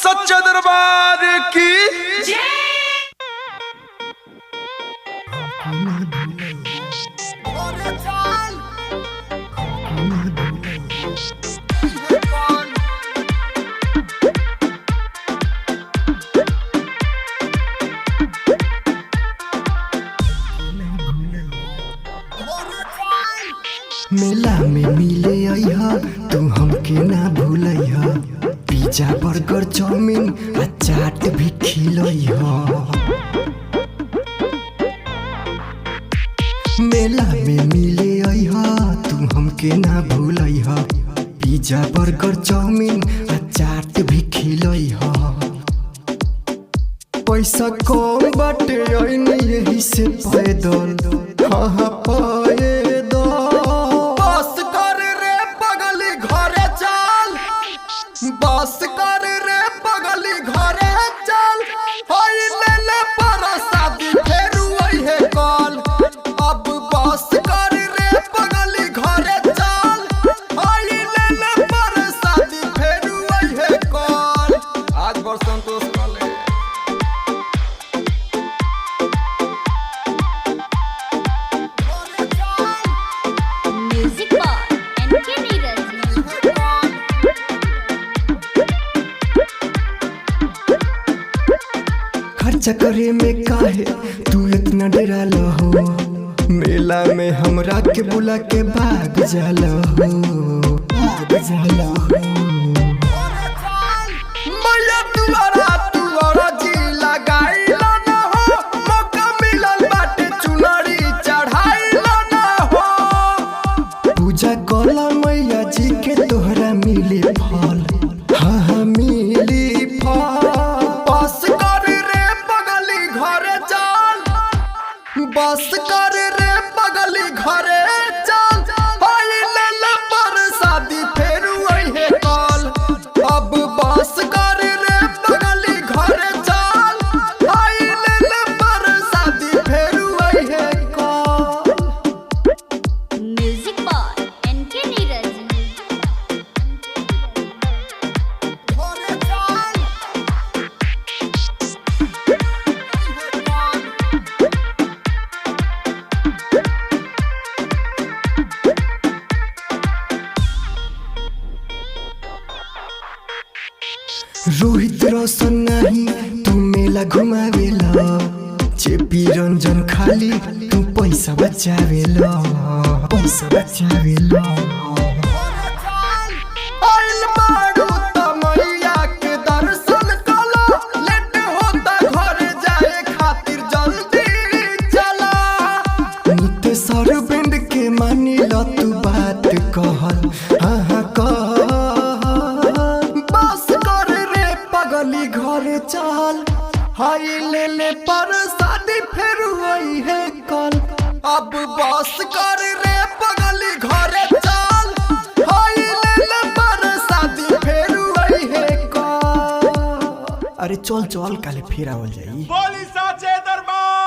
सच्चे दरबार की मेला में मिले अइहा तू हमके ना भूलइहा। पिज्जा बर्गर चाउमीन आ चाट भी खिलइहा। मेला में मिले अइहा तू हमके ना भूलइहा। पिज्जा बर्गर चाउमीन आ चाट भी खिलइहा। पैसा कम बाटे आइने यही से पैदल हाँ हाँ पैदल। बस कर रे बगली घरे चल। बस कर रे बगली घरे चल। होई ले ले परसादी फेरू है कल। अब बस कर रे बगली घरे चल। होई ले ले परसादी फेरू है कल। आज बड़ संतोष वाले खर्चा करे में काहे तू इतना डरा हो। मेला में हमरा के बुला के भाग जाला हो। भाग जाला हो। मैया दुआरा जी लगाइला ना हो। मौका मिलल बाटे चुनरी चढ़ाइला ना हो। पूजा कला मैया जी के तोहरा मिले फल हाँ हाँ मिली फल। बस कर रे बगली घरे चल। बस कर रे बगली घरे चल। भाई ले ले परसादी फेरू है कल। अब बस कर रे बगली घरे चल। भाई ले ले परसादी फेरू है कल। Music by NK Neeraj. घरे चल। रोहित रोशन नहीं तू मेला घुमावेला। जेपी रंजन खाली तू पैसा बचावेला। पैसा बचावेला। आइल बारू त मैया के दर्शन कला। लेट होता घर जाए खातिर जल्दी चला। नित्य सरबिंद के मानी ल तू बात कहल हाँ हाँ कहल। बस कर रे पगली घरे चल। हाय ले ले परसादी फेरू है कल। अब बस कर रे पगली घरे चल। हाय ले ले परसादी फेरू है कल। अरे चल चल काले फिर आवल जाई। बोली साचे दरबार